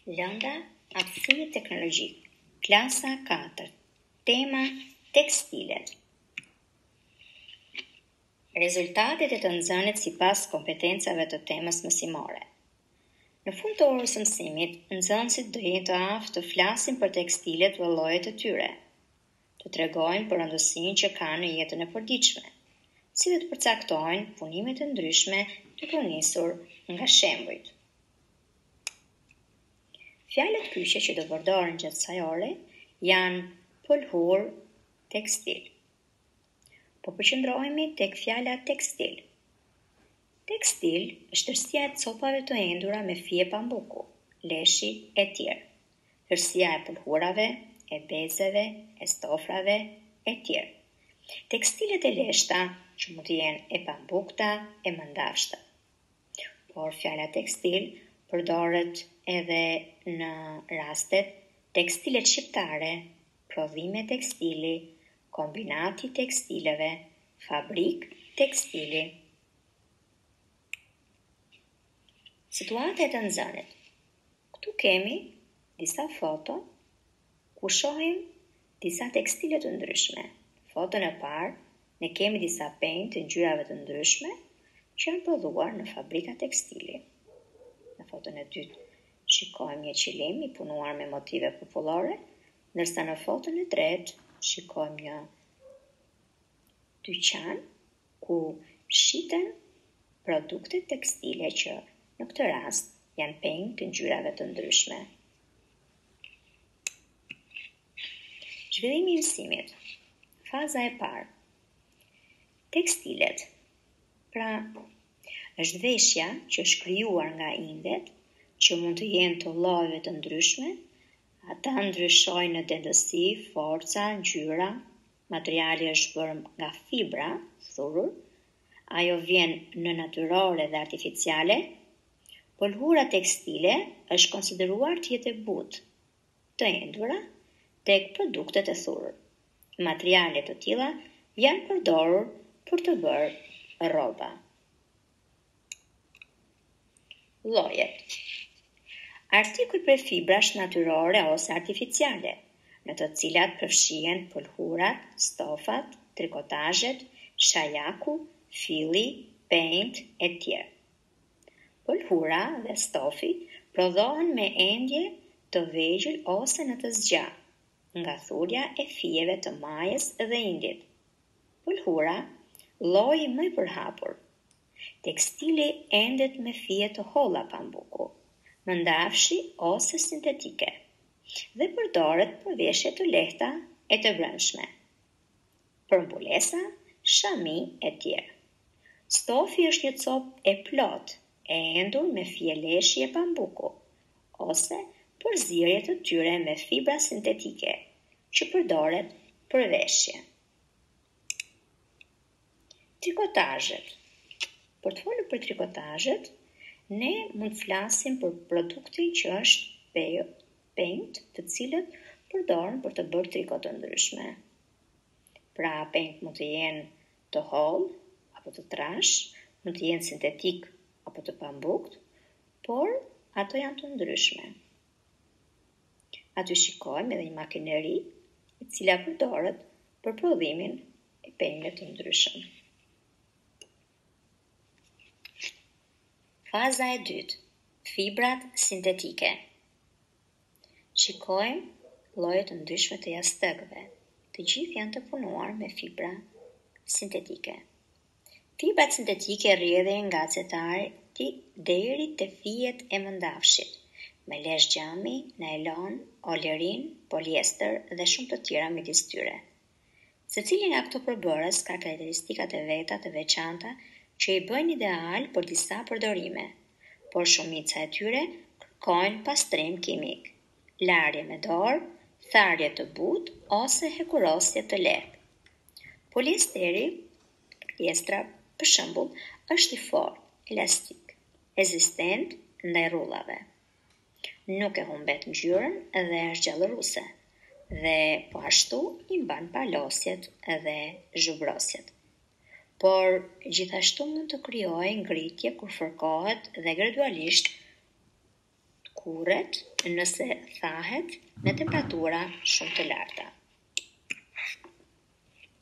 Lënda aftësimi teknologjik, klasa 4, tema tekstilet. Rezultatet e të nxënit sipas kompetencave të temës mësimore. Në fund të orës së mësimit, nxënësit do jenë të aftë të flasin për tekstilet dhe llojet e tyre, të tregojnë për rëndësinë që kanë në jetën e përditshme, si dhe të përcaktojnë punimet e ndryshme duke u nisur nga shembujt. Fjalët kyçe që do përdoren gjatë kësaj ore janë pëlhur, tekstil. Po përqendrohemi tek fjala tekstil. Tekstil është tërësia e copave të endura me fije pambuku, leshi e tjerë. Tërësia e pëlhurave, e bezeve, e stofrave e tjerë. Tekstilet e leshta, që mund të jenë e pambukta, e mandafshta. Por fjala tekstil përdoret edhe në rastet tekstilet shqiptare, prodhime tekstili, kombinati tekstileve, fabrik tekstili. Situata e të nxënit. Këtu kemi disa foto ku shohim disa tekstile të ndryshme. Foton e parë ne kemi disa pejnë të ngjyrave të ndryshme që janë prodhuar në fabrika tekstili. Në foton e dytë shikojmë një qilim i punuar me motive popullore, ndërsa në foton e tretë shikojmë një dyqan ku shiten produkte tekstile që në këtë rast janë pejnë të ngjyrave të ndryshme. Zhvillimi i mësimit. Faza e parë. Tekstilet. Pra, është veshja që është krijuar nga indet, që mund të jenë të llojeve të ndryshme, ata ndryshojnë në dendësi, forca, ngjyra, materiali është bërë nga fibra, thurur, ajo vjen në natyrore dhe artificiale. Pëlhura tekstile është konsideruar të jetë e butë, të endura, tek produktet e thurur. Materiale të tilla janë përdorur për të bërë rroba. Llojet. Artikuj për fibrash natyrore ose artificiale, në të cilat përfshihen pëlhurat, stofat, trikotazhet, shajaku, filli, pejnt e tjerë. Pëlhura dhe stofi prodhohen me endje të vegjël ose në të zgjatë, nga thurja e fijeve të majës dhe indit. Pëlhura, lloji më i përhapur. Tekstili endet me fije të holla pambuku, mandafshi ose sintetike, dhe përdoret për veshje të lehta e të brendshme, për mbulesa, shami e tjerë. Stofi është një copë e plot, e endur me fije leshi e pambuku, ose për zierje të tyre me fibra sintetike, që përdoret për veshje. Trikotazhet. Për të folur për trikotazhet, ne mund të flasim për produktin që është pejnt, të cilët përdoren për të bërë triko të ndryshme. Pra, pejnt mund të jenë të hollë apo të trash, mund të jenë sintetik apo të pambukt, por ato janë të ndryshme. Aty shikojmë edhe një makineri e cila përdoret për prodhimin e pejnëve të ndryshëm. Faza e dytë. Fibrat sintetike. Shikojmë lloje të ndryshme të jastëkëve. Të gjithë janë të punuar me fibra sintetike. Fibrat sintetike rrjedhin nga acetati deri te fijet e mandafshit, me lesh gjami, nailon, olerin, poliester dhe shumë të tjera midis tyre. Secili nga këto përbërës ka karakteristikat e veta të veçanta që i bëjnë ideal për disa përdorime, por shumica e tyre kërkojnë pastrim kimik, larje me dorë, tharje të butë ose hekurosje të lehtë. Poliesteri, poliestra, për shembull, është i fortë, elastik, rezistent ndaj rrullave. Nuk e humbet ngjyrën dhe është gjallëruese, dhe po ashtu i mban palosjet dhe zhubrosjet. Por gjithashtu mund të krijojë ngritje kur fërkohet dhe gradualisht kurret nëse thahet në temperatura shumë të larta.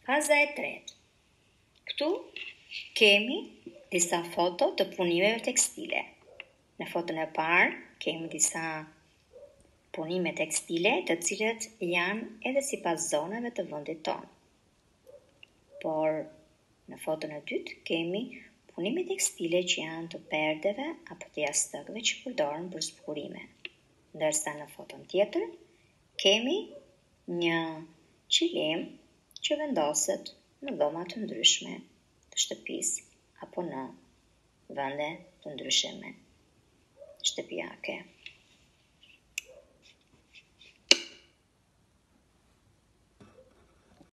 Faza e tretë. Këtu kemi disa foto të punimeve tekstile. Në foton e parë kemi disa punime tekstile të cilët janë edhe sipas zonave të vendit tonë. Por në foton e dytë kemi punime tekstile që janë të perdeve apo të jastëkëve që përdoren për zbukurime. Ndërsa në foton tjetër kemi një qilim që vendoset në dhoma të ndryshme të shtëpisë apo në vende të ndryshme shtëpiake.